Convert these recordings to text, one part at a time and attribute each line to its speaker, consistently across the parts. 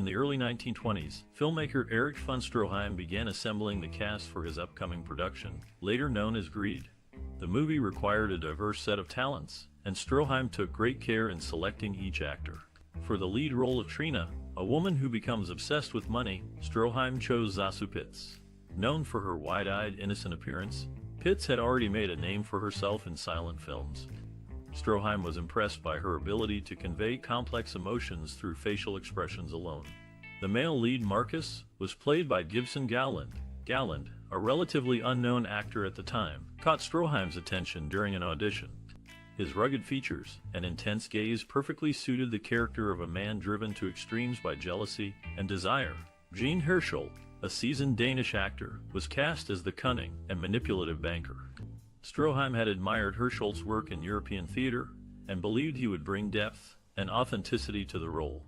Speaker 1: In the early 1920s, filmmaker Erich von Stroheim began assembling the cast for his upcoming production, later known as Greed. The movie required a diverse set of talents, and Stroheim took great care in selecting each actor. For the lead role of Trina, a woman who becomes obsessed with money, Stroheim chose Zasu Pitts. Known for her wide-eyed, innocent appearance, Pitts had already made a name for herself in silent films. Stroheim was impressed by her ability to convey complex emotions through facial expressions alone. The male lead, Marcus, was played by Gibson Gowland. Gowland, a relatively unknown actor at the time, caught Stroheim's attention during an audition. His rugged features and intense gaze perfectly suited the character of a man driven to extremes by jealousy and desire. Jean Hersholt, a seasoned Danish actor, was cast as the cunning and manipulative banker. Stroheim had admired Herschelt's work in European theater and believed he would bring depth and authenticity to the role.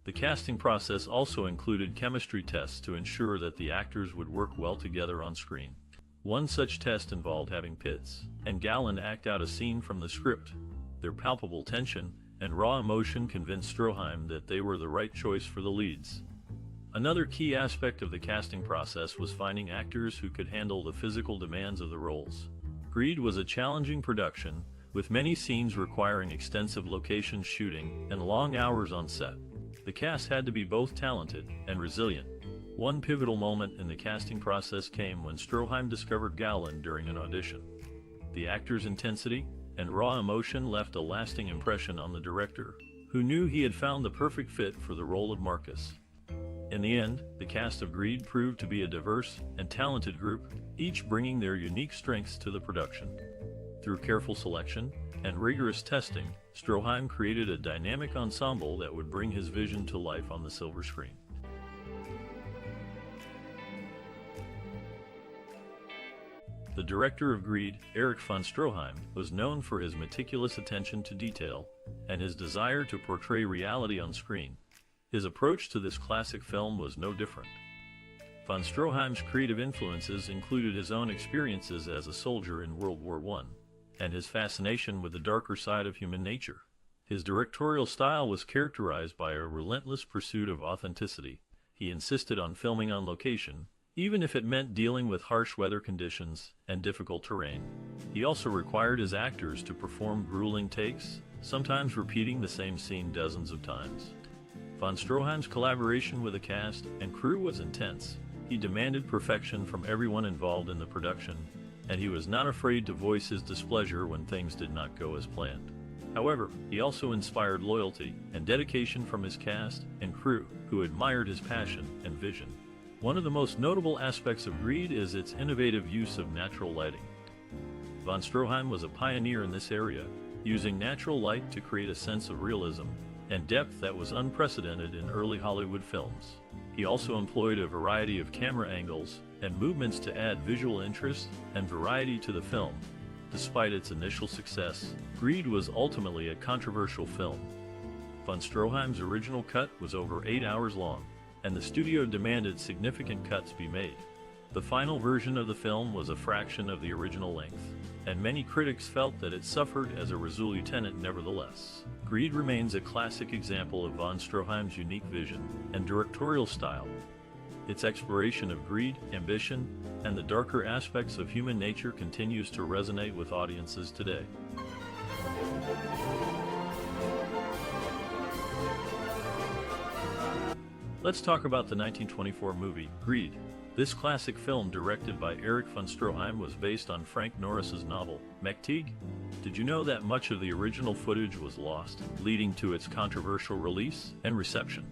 Speaker 1: The casting process also included chemistry tests to ensure that the actors would work well together on screen. One such test involved having Pitts and Gowland act out a scene from the script. Their palpable tension and raw emotion convinced Stroheim that they were the right choice for the leads. Another key aspect of the casting process was finding actors who could handle the physical demands of the roles. Greed was a challenging production, with many scenes requiring extensive location shooting and long hours on set. The cast had to be both talented and resilient. One pivotal moment in the casting process came when Stroheim discovered Gowland during an audition. The actor's intensity and raw emotion left a lasting impression on the director, who knew he had found the perfect fit for the role of Marcus. In the end, the cast of Greed proved to be a diverse and talented group, each bringing their unique strengths to the production. Through careful selection and rigorous testing, Stroheim created a dynamic ensemble that would bring his vision to life on the silver screen. The director of Greed, Erich von Stroheim, was known for his meticulous attention to detail and his desire to portray reality on screen. His approach to this classic film was no different. Von Stroheim's creative influences included his own experiences as a soldier in World War I, and his fascination with the darker side of human nature. His directorial style was characterized by a relentless pursuit of authenticity. He insisted on filming on location, even if it meant dealing with harsh weather conditions and difficult terrain. He also required his actors to perform grueling takes, sometimes repeating the same scene dozens of times. Von Stroheim's collaboration with the cast and crew was intense. He demanded perfection from everyone involved in the production, and he was not afraid to voice his displeasure when things did not go as planned. However, he also inspired loyalty and dedication from his cast and crew, who admired his passion and vision. One of the most notable aspects of Greed is its innovative use of natural lighting. Von Stroheim was a pioneer in this area, using natural light to create a sense of realism and depth that was unprecedented in early Hollywood films. He also employed a variety of camera angles and movements to add visual interest and variety to the film. Despite its initial success, Greed was ultimately a controversial film. Von Stroheim's original cut was over 8 hours long, and the studio demanded significant cuts be made. The final version of the film was a fraction of the original length, and many critics felt that it suffered as a resolution. Nevertheless, Greed remains a classic example of von Stroheim's unique vision and directorial style. Its exploration of greed, ambition, and the darker aspects of human nature continues to resonate with audiences today. Let's talk about the 1924 movie, Greed. This classic film, directed by Erich von Stroheim, was based on Frank Norris's novel, McTeague. Did you know that much of the original footage was lost, leading to its controversial release and reception?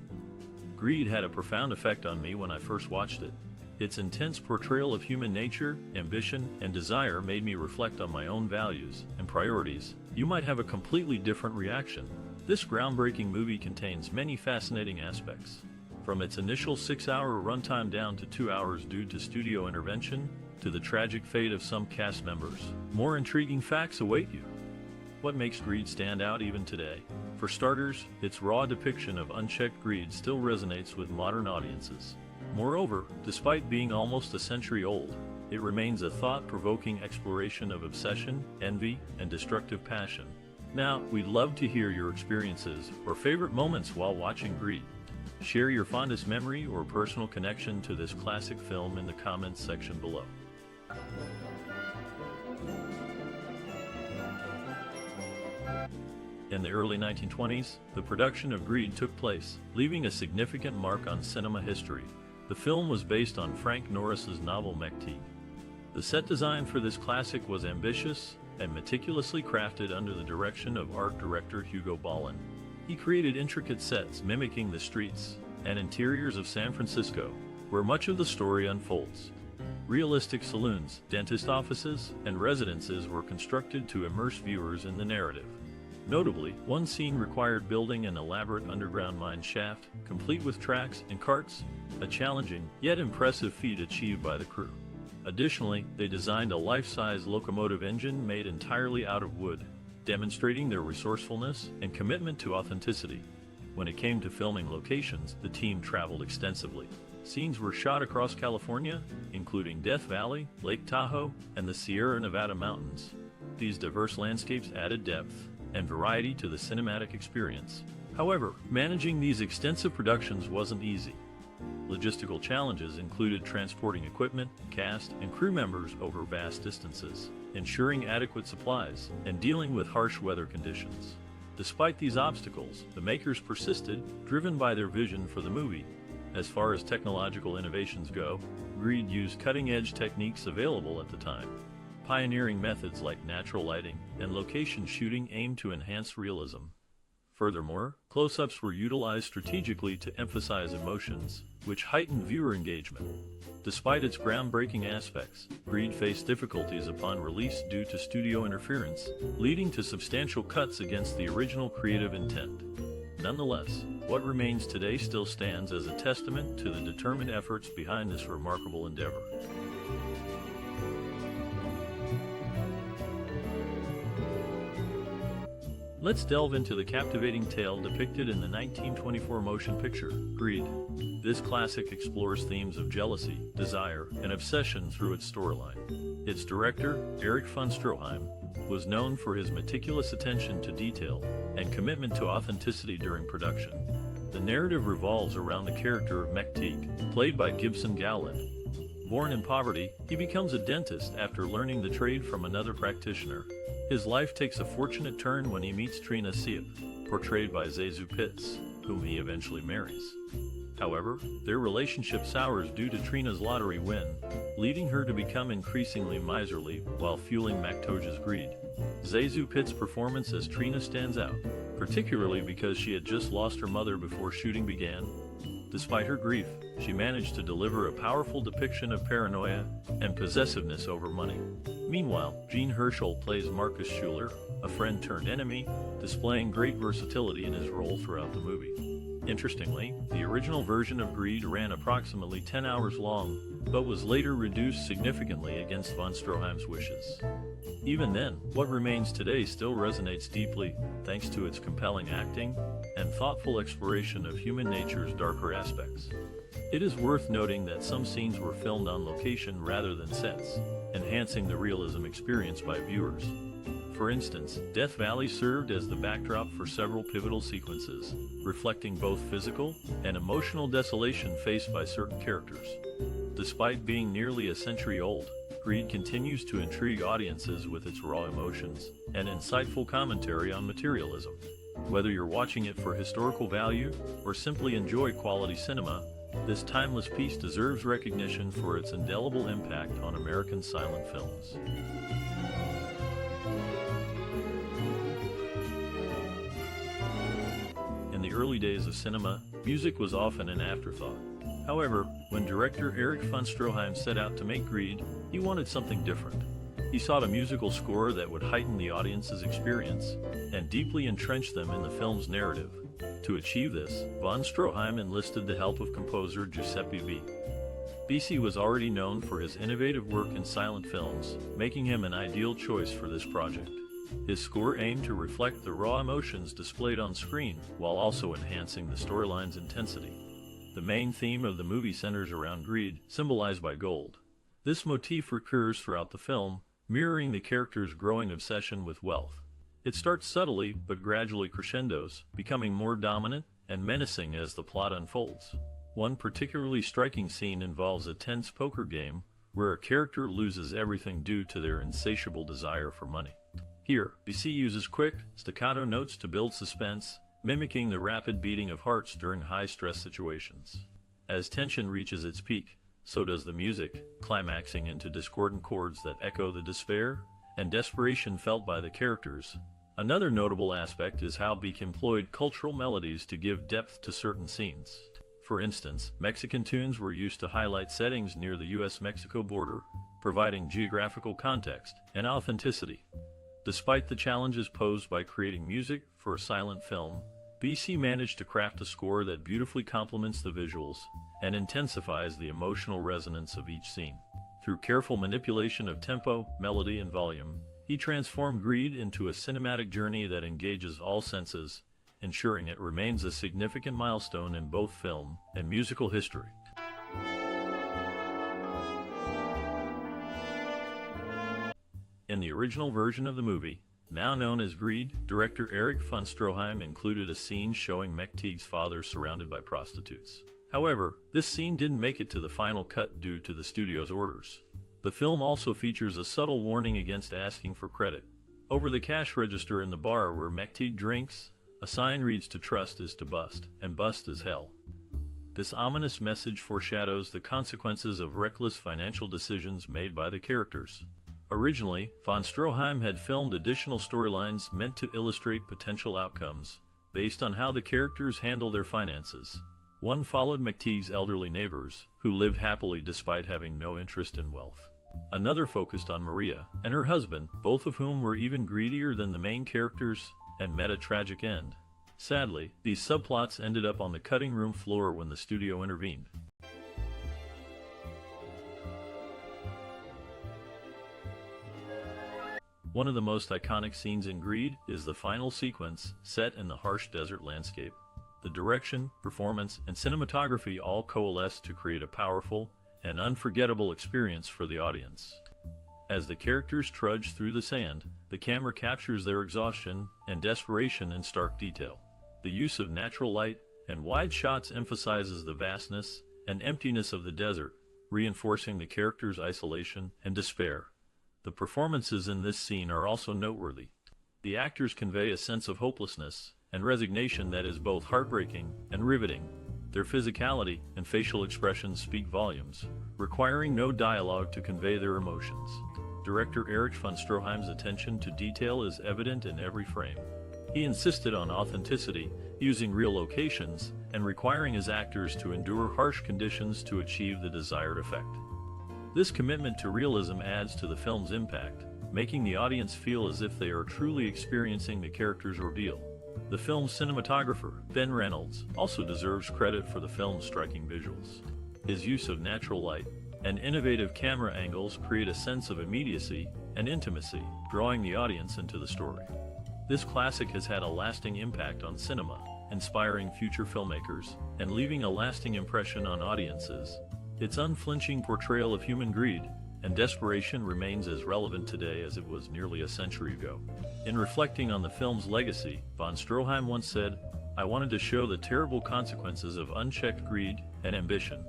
Speaker 1: Greed had a profound effect on me when I first watched it. Its intense portrayal of human nature, ambition, and desire made me reflect on my own values and priorities. You might have a completely different reaction. This groundbreaking movie contains many fascinating aspects. From its initial 6-hour runtime down to 2 hours due to studio intervention, to the tragic fate of some cast members, more intriguing facts await you. What makes Greed stand out even today? For starters, its raw depiction of unchecked greed still resonates with modern audiences. Moreover, despite being almost a century old, it remains a thought-provoking exploration of obsession, envy, and destructive passion. Now, we'd love to hear your experiences or favorite moments while watching Greed. Share your fondest memory or personal connection to this classic film in the comments section below. In the early 1920s, the production of Greed took place, leaving a significant mark on cinema history. The film was based on Frank Norris's novel McTeague. The set design for this classic was ambitious and meticulously crafted under the direction of art director Hugo Ballin. He created intricate sets mimicking the streets and interiors of San Francisco, where much of the story unfolds. Realistic saloons, dentist offices, and residences were constructed to immerse viewers in the narrative. Notably, one scene required building an elaborate underground mine shaft, complete with tracks and carts, a challenging yet impressive feat achieved by the crew. Additionally, they designed a life-size locomotive engine made entirely out of wood, demonstrating their resourcefulness and commitment to authenticity. When it came to filming locations, the team traveled extensively. Scenes were shot across California, including Death Valley, Lake Tahoe, and the Sierra Nevada mountains. These diverse landscapes added depth and variety to the cinematic experience. However, managing these extensive productions wasn't easy. Logistical challenges included transporting equipment, cast, and crew members over vast distances, ensuring adequate supplies, and dealing with harsh weather conditions. Despite these obstacles, the makers persisted, driven by their vision for the movie. As far as technological innovations go, Greed used cutting-edge techniques available at the time. Pioneering methods like natural lighting and location shooting aimed to enhance realism. Furthermore, close-ups were utilized strategically to emphasize emotions, which heightened viewer engagement. Despite its groundbreaking aspects, Greed faced difficulties upon release due to studio interference, leading to substantial cuts against the original creative intent. Nonetheless, what remains today still stands as a testament to the determined efforts behind this remarkable endeavor. Let's delve into the captivating tale depicted in the 1924 motion picture, Greed. This classic explores themes of jealousy, desire, and obsession through its storyline. Its director, Erich von Stroheim, was known for his meticulous attention to detail and commitment to authenticity during production. The narrative revolves around the character of McTeague, played by Gibson Gowland. Born in poverty, he becomes a dentist after learning the trade from another practitioner. His life takes a fortunate turn when he meets Trina Sieppe, portrayed by Zasu, whom he eventually marries. However, their relationship sours due to Trina's lottery win, leading her to become increasingly miserly while fueling McTeague's greed. Zazu's performance as Trina stands out, particularly because she had just lost her mother before shooting began. Despite her grief, she managed to deliver a powerful depiction of paranoia and possessiveness over money. Meanwhile, Gene Hersholt plays Marcus Schuler, a friend-turned-enemy, displaying great versatility in his role throughout the movie. Interestingly, the original version of Greed ran approximately 10 hours long, but was later reduced significantly against von Stroheim's wishes. Even then, what remains today still resonates deeply, thanks to its compelling acting and thoughtful exploration of human nature's darker aspects. It is worth noting that some scenes were filmed on location rather than sets, enhancing the realism experienced by viewers. For instance, Death Valley served as the backdrop for several pivotal sequences, reflecting both physical and emotional desolation faced by certain characters. Despite being nearly a century old, Greed continues to intrigue audiences with its raw emotions and insightful commentary on materialism. Whether you're watching it for historical value or simply enjoy quality cinema, this timeless piece deserves recognition for its indelible impact on American silent films. In the early days of cinema, music was often an afterthought. However, when director Erich von Stroheim set out to make Greed, he wanted something different. He sought a musical score that would heighten the audience's experience and deeply entrench them in the film's narrative. To achieve this, von Stroheim enlisted the help of composer Giuseppe B. BC was already known for his innovative work in silent films, making him an ideal choice for this project. His score aimed to reflect the raw emotions displayed on screen, while also enhancing the storyline's intensity. The main theme of the movie centers around greed, symbolized by gold. This motif recurs throughout the film, mirroring the character's growing obsession with wealth. It starts subtly, but gradually crescendos, becoming more dominant and menacing as the plot unfolds. One particularly striking scene involves a tense poker game where a character loses everything due to their insatiable desire for money. Here, BC uses quick, staccato notes to build suspense, mimicking the rapid beating of hearts during high-stress situations. As tension reaches its peak, so does the music, climaxing into discordant chords that echo the despair and desperation felt by the characters. Another notable aspect is how Beak employed cultural melodies to give depth to certain scenes. For instance, Mexican tunes were used to highlight settings near the US-Mexico border, providing geographical context and authenticity. Despite the challenges posed by creating music for a silent film, BC managed to craft a score that beautifully complements the visuals and intensifies the emotional resonance of each scene. Through careful manipulation of tempo, melody, and volume, he transformed Greed into a cinematic journey that engages all senses, ensuring it remains a significant milestone in both film and musical history. In the original version of the movie, now known as Greed, director Erich von Stroheim included a scene showing McTeague's father surrounded by prostitutes. However, this scene didn't make it to the final cut due to the studio's orders. The film also features a subtle warning against asking for credit. Over the cash register in the bar where McTeague drinks, a sign reads "To trust is to bust, and bust is hell." This ominous message foreshadows the consequences of reckless financial decisions made by the characters. Originally, von Stroheim had filmed additional storylines meant to illustrate potential outcomes, based on how the characters handle their finances. One followed McTeague's elderly neighbors, who lived happily despite having no interest in wealth. Another focused on Maria and her husband, both of whom were even greedier than the main characters, and met a tragic end. Sadly, these subplots ended up on the cutting room floor when the studio intervened. One of the most iconic scenes in Greed is the final sequence, set in the harsh desert landscape. The direction, performance, and cinematography all coalesce to create a powerful and unforgettable experience for the audience. As the characters trudge through the sand, the camera captures their exhaustion and desperation in stark detail. The use of natural light and wide shots emphasizes the vastness and emptiness of the desert, reinforcing the characters' isolation and despair. The performances in this scene are also noteworthy. The actors convey a sense of hopelessness and resignation that is both heartbreaking and riveting. Their physicality and facial expressions speak volumes, requiring no dialogue to convey their emotions. Director Erich von Stroheim's attention to detail is evident in every frame. He insisted on authenticity, using real locations, and requiring his actors to endure harsh conditions to achieve the desired effect. This commitment to realism adds to the film's impact, making the audience feel as if they are truly experiencing the character's ordeal. The film's cinematographer, Ben Reynolds, also deserves credit for the film's striking visuals. His use of natural light and innovative camera angles create a sense of immediacy and intimacy, drawing the audience into the story. This classic has had a lasting impact on cinema, inspiring future filmmakers and leaving a lasting impression on audiences. Its unflinching portrayal of human greed and desperation remains as relevant today as it was nearly a century ago. In reflecting on the film's legacy, von Stroheim once said, "I wanted to show the terrible consequences of unchecked greed and ambition.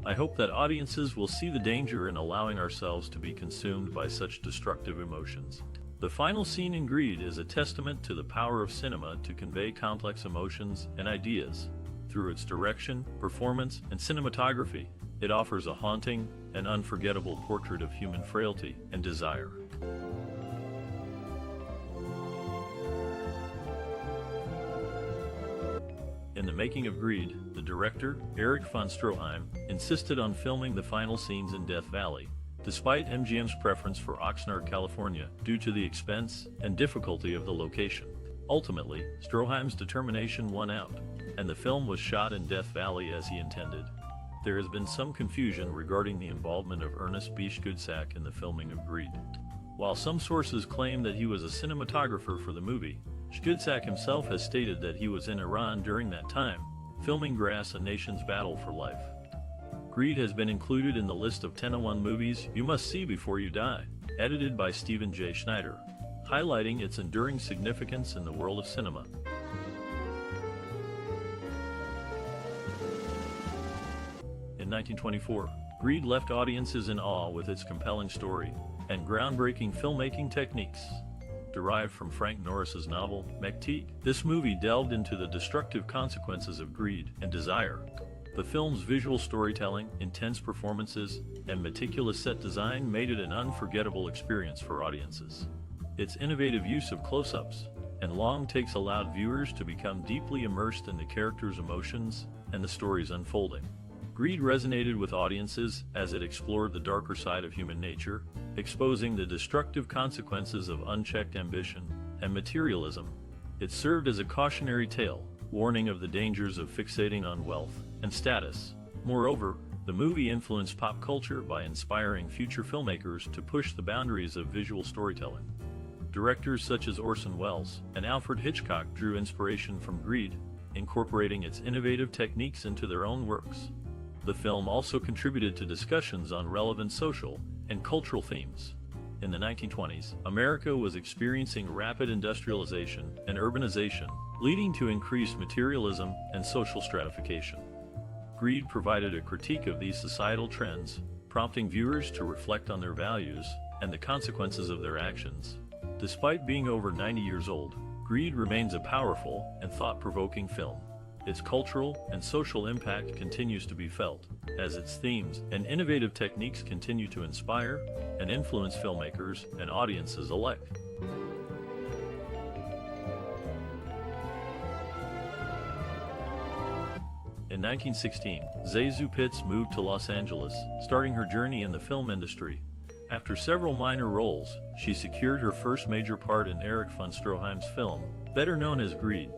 Speaker 1: I hope that audiences will see the danger in allowing ourselves to be consumed by such destructive emotions." The final scene in Greed is a testament to the power of cinema to convey complex emotions and ideas. Through its direction, performance, and cinematography, it offers a haunting and unforgettable portrait of human frailty and desire. In the making of Greed, the director, Erich von Stroheim, insisted on filming the final scenes in Death Valley, despite MGM's preference for Oxnard, California, due to the expense and difficulty of the location. Ultimately, Stroheim's determination won out, and the film was shot in Death Valley as he intended. There has been some confusion regarding the involvement of Ernest B. Schudsack in the filming of Greed. While some sources claim that he was a cinematographer for the movie, Schudsack himself has stated that he was in Iran during that time, filming Grass: A Nation's Battle for Life. Greed has been included in the list of 1001 movies you must see before you die, edited by Stephen J. Schneider, highlighting its enduring significance in the world of cinema. In 1924, Greed left audiences in awe with its compelling story and groundbreaking filmmaking techniques. Derived from Frank Norris's novel, McTeague, this movie delved into the destructive consequences of greed and desire. The film's visual storytelling, intense performances, and meticulous set design made it an unforgettable experience for audiences. Its innovative use of close-ups and long takes allowed viewers to become deeply immersed in the characters' emotions and the story's unfolding. Greed resonated with audiences as it explored the darker side of human nature, exposing the destructive consequences of unchecked ambition and materialism. It served as a cautionary tale, warning of the dangers of fixating on wealth and status. Moreover, the movie influenced pop culture by inspiring future filmmakers to push the boundaries of visual storytelling. Directors such as Orson Welles and Alfred Hitchcock drew inspiration from Greed, incorporating its innovative techniques into their own works. The film also contributed to discussions on relevant social and cultural themes. In the 1920s, America was experiencing rapid industrialization and urbanization, leading to increased materialism and social stratification. Greed provided a critique of these societal trends, prompting viewers to reflect on their values and the consequences of their actions. Despite being over 90 years old, Greed remains a powerful and thought-provoking film. Its cultural and social impact continues to be felt, as its themes and innovative techniques continue to inspire and influence filmmakers and audiences alike. In 1916, Zasu Pitts moved to Los Angeles, starting her journey in the film industry. After several minor roles, she secured her first major part in Erich von Stroheim's film, better known as Greed.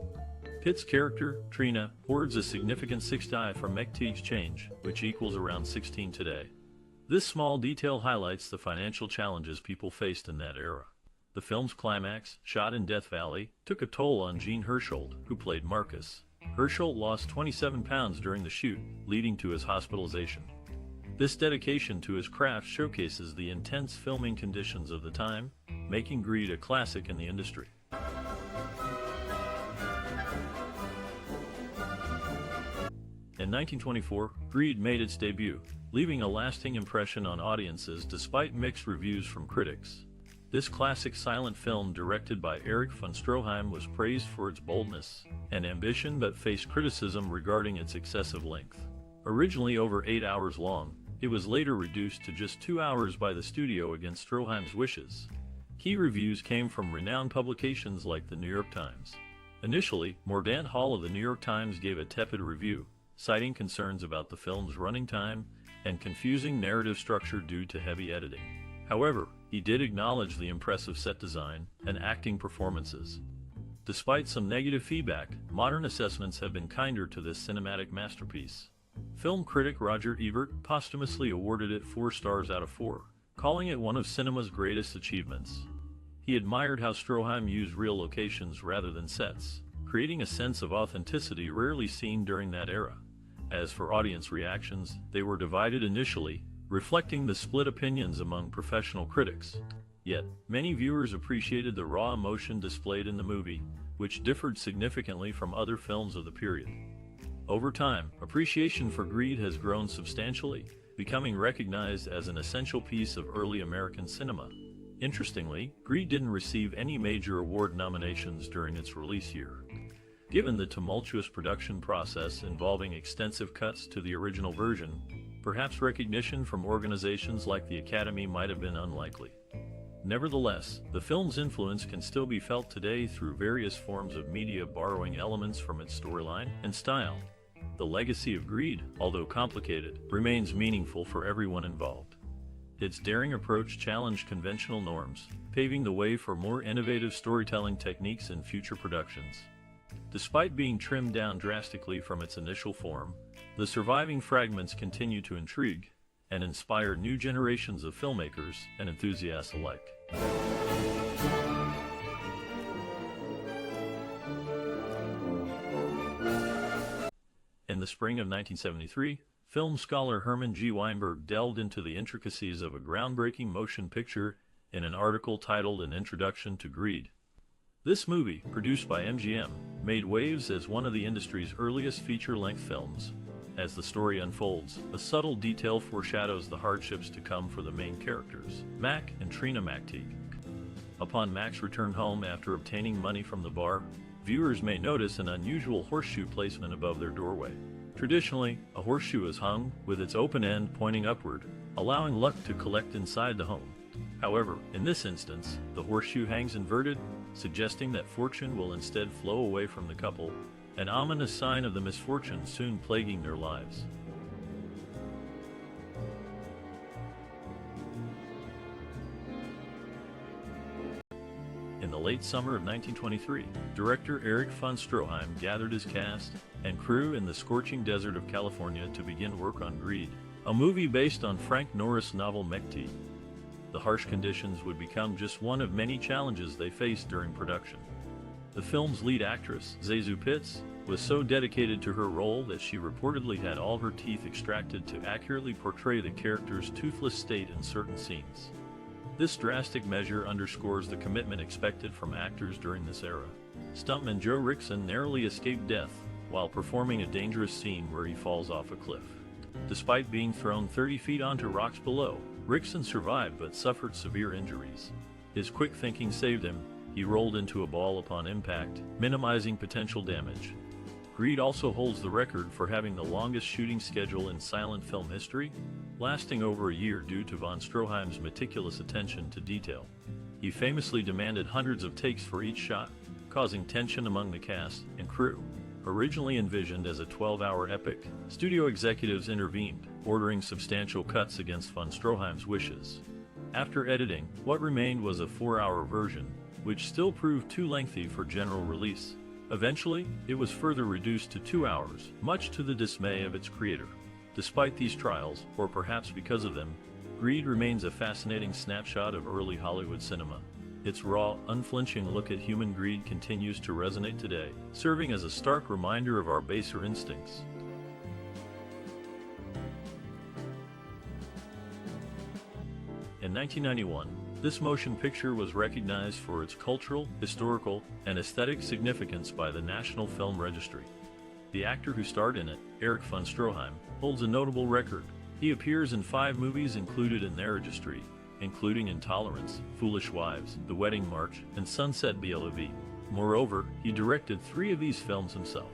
Speaker 1: Pitt's character, Trina, hoards a significant 6 die from McTeague's change, which equals around 16 today. This small detail highlights the financial challenges people faced in that era. The film's climax, shot in Death Valley, took a toll on Gene Hersholt, who played Marcus. Hersholt lost 27 pounds during the shoot, leading to his hospitalization. This dedication to his craft showcases the intense filming conditions of the time, making Greed a classic in the industry. In 1924, Greed made its debut, leaving a lasting impression on audiences despite mixed reviews from critics. This classic silent film, directed by Erich von Stroheim, was praised for its boldness and ambition but faced criticism regarding its excessive length. Originally over 8 hours long, it was later reduced to just 2 hours by the studio against Stroheim's wishes. Key reviews came from renowned publications like the New York Times. Initially, Mordaunt Hall of the New York Times gave a tepid review, citing concerns about the film's running time and confusing narrative structure due to heavy editing. However, he did acknowledge the impressive set design and acting performances. Despite some negative feedback, modern assessments have been kinder to this cinematic masterpiece. Film critic Roger Ebert posthumously awarded it 4 stars out of 4, calling it one of cinema's greatest achievements. He admired how Stroheim used real locations rather than sets, creating a sense of authenticity rarely seen during that era. As for audience reactions, they were divided initially, reflecting the split opinions among professional critics. Yet, many viewers appreciated the raw emotion displayed in the movie, which differed significantly from other films of the period. Over time, appreciation for Greed has grown substantially, becoming recognized as an essential piece of early American cinema. Interestingly, Greed didn't receive any major award nominations during its release year. Given the tumultuous production process involving extensive cuts to the original version, perhaps recognition from organizations like the Academy might have been unlikely. Nevertheless, the film's influence can still be felt today through various forms of media borrowing elements from its storyline and style. The legacy of Greed, although complicated, remains meaningful for everyone involved. Its daring approach challenged conventional norms, paving the way for more innovative storytelling techniques in future productions. Despite being trimmed down drastically from its initial form, the surviving fragments continue to intrigue and inspire new generations of filmmakers and enthusiasts alike. In the spring of 1973, film scholar Herman G. Weinberg delved into the intricacies of a groundbreaking motion picture in an article titled An Introduction to Greed. This movie, produced by MGM, made waves as one of the industry's earliest feature-length films, As the story unfolds, a subtle detail foreshadows the hardships to come for the main characters, Mac and Trina McTeague. Upon Mac's return home after obtaining money from the bar, viewers may notice an unusual horseshoe placement above their doorway. Traditionally, a horseshoe is hung with its open end pointing upward, allowing luck to collect inside the home. However, in this instance, the horseshoe hangs inverted, suggesting that fortune will instead flow away from the couple, an ominous sign of the misfortune soon plaguing their lives. In the late summer of 1923, director Erich von Stroheim gathered his cast and crew in the scorching desert of California to begin work on Greed, a movie based on Frank Norris' novel McTeague. The harsh conditions would become just one of many challenges they faced during production. The film's lead actress, Zasu, was so dedicated to her role that she reportedly had all her teeth extracted to accurately portray the character's toothless state in certain scenes. This drastic measure underscores the commitment expected from actors during this era. Stuntman Joe Rickson narrowly escaped death while performing a dangerous scene where he falls off a cliff. Despite being thrown 30 feet onto rocks below, Rickson survived but suffered severe injuries. His quick thinking saved him. He rolled into a ball upon impact, minimizing potential damage. Greed also holds the record for having the longest shooting schedule in silent film history, lasting over a year due to von Stroheim's meticulous attention to detail. He famously demanded hundreds of takes for each shot, causing tension among the cast and crew. Originally envisioned as a 12-hour epic, studio executives intervened, ordering substantial cuts against von Stroheim's wishes. After editing, what remained was a 4-hour version, which still proved too lengthy for general release. Eventually, it was further reduced to 2 hours, much to the dismay of its creator. Despite these trials, or perhaps because of them, Greed remains a fascinating snapshot of early Hollywood cinema. Its raw, unflinching look at human greed continues to resonate today, serving as a stark reminder of our baser instincts. In 1991, this motion picture was recognized for its cultural, historical, and aesthetic significance by the National Film Registry. The actor who starred in it, Erich von Stroheim, holds a notable record. He appears in 5 movies included in their registry, including Intolerance, Foolish Wives, The Wedding March, and Sunset Bellevue. Moreover, he directed 3 of these films himself.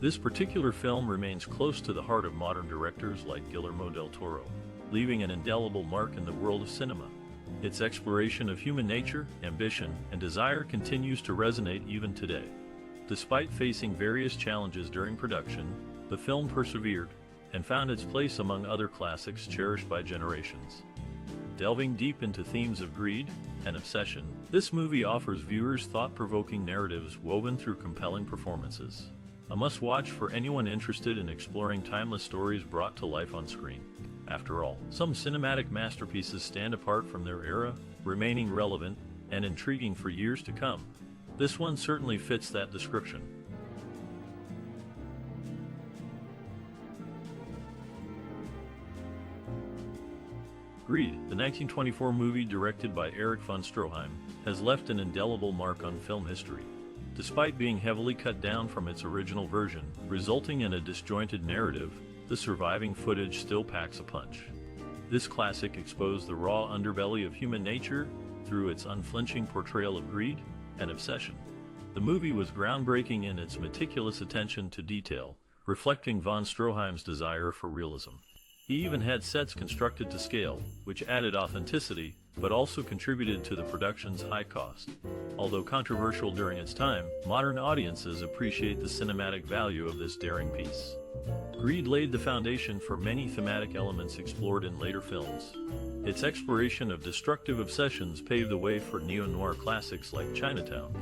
Speaker 1: This particular film remains close to the heart of modern directors like Guillermo del Toro, leaving an indelible mark in the world of cinema. Its exploration of human nature, ambition, and desire continues to resonate even today. Despite facing various challenges during production, the film persevered and found its place among other classics cherished by generations. Delving deep into themes of greed and obsession, this movie offers viewers thought-provoking narratives woven through compelling performances. A must-watch for anyone interested in exploring timeless stories brought to life on screen. After all, some cinematic masterpieces stand apart from their era, remaining relevant and intriguing for years to come. This one certainly fits that description. Greed, the 1924 movie directed by Erich von Stroheim, has left an indelible mark on film history. Despite being heavily cut down from its original version, resulting in a disjointed narrative, the surviving footage still packs a punch. This classic exposed the raw underbelly of human nature through its unflinching portrayal of greed and obsession. The movie was groundbreaking in its meticulous attention to detail, reflecting von Stroheim's desire for realism. He even had sets constructed to scale, which added authenticity, but also contributed to the production's high cost. Although controversial during its time, modern audiences appreciate the cinematic value of this daring piece. Greed laid the foundation for many thematic elements explored in later films. Its exploration of destructive obsessions paved the way for neo-noir classics like Chinatown.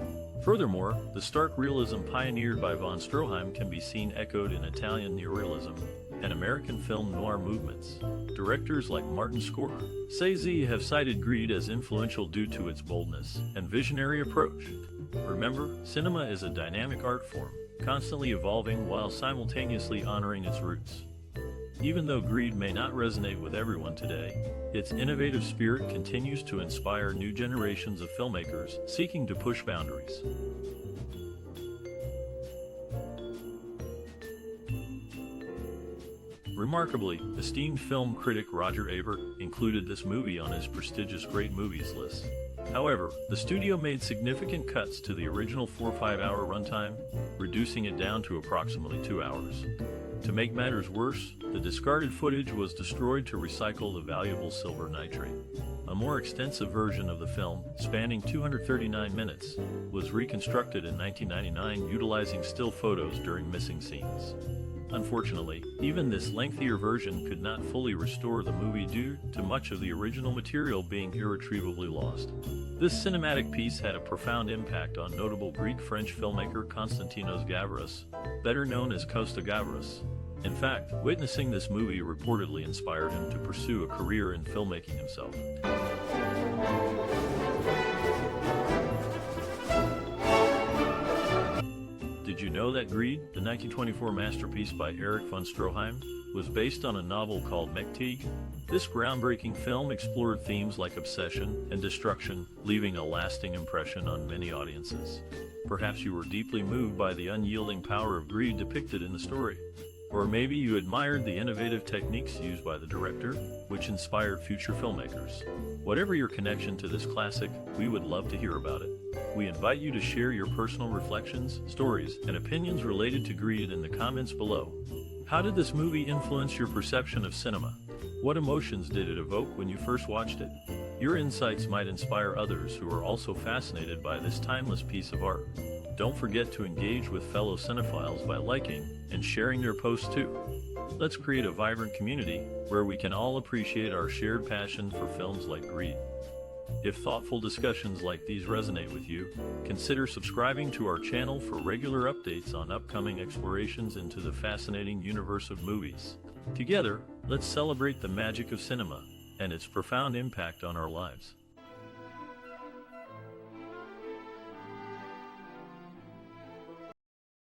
Speaker 1: Furthermore, the stark realism pioneered by von Stroheim can be seen echoed in Italian neorealism and American film noir movements. Directors like Martin Scorsese have cited Greed as influential due to its boldness and visionary approach. Remember, cinema is a dynamic art form, constantly evolving while simultaneously honoring its roots. Even though Greed may not resonate with everyone today, its innovative spirit continues to inspire new generations of filmmakers seeking to push boundaries. Remarkably, esteemed film critic Roger Ebert included this movie on his prestigious Great Movies list. However, the studio made significant cuts to the original 4-5-hour runtime, reducing it down to approximately 2 hours. To make matters worse, the discarded footage was destroyed to recycle the valuable silver nitrate. A more extensive version of the film, spanning 239 minutes, was reconstructed in 1999 utilizing still photos during missing scenes. Unfortunately, even this lengthier version could not fully restore the movie due to much of the original material being irretrievably lost. This cinematic piece had a profound impact on notable Greek-French filmmaker Konstantinos Gavras, better known as Costa Gavras. In fact, witnessing this movie reportedly inspired him to pursue a career in filmmaking himself. Did you know that Greed, the 1924 masterpiece by Erich von Stroheim, was based on a novel called McTeague? This groundbreaking film explored themes like obsession and destruction, leaving a lasting impression on many audiences. Perhaps you were deeply moved by the unyielding power of greed depicted in the story. Or maybe you admired the innovative techniques used by the director, which inspired future filmmakers. Whatever your connection to this classic, we would love to hear about it. We invite you to share your personal reflections, stories, and opinions related to Greed in the comments below. How did this movie influence your perception of cinema? What emotions did it evoke when you first watched it? Your insights might inspire others who are also fascinated by this timeless piece of art. Don't forget to engage with fellow cinephiles by liking and sharing their posts too. Let's create a vibrant community where we can all appreciate our shared passion for films like Greed. If thoughtful discussions like these resonate with you, consider subscribing to our channel for regular updates on upcoming explorations into the fascinating universe of movies. Together, let's celebrate the magic of cinema and its profound impact on our lives.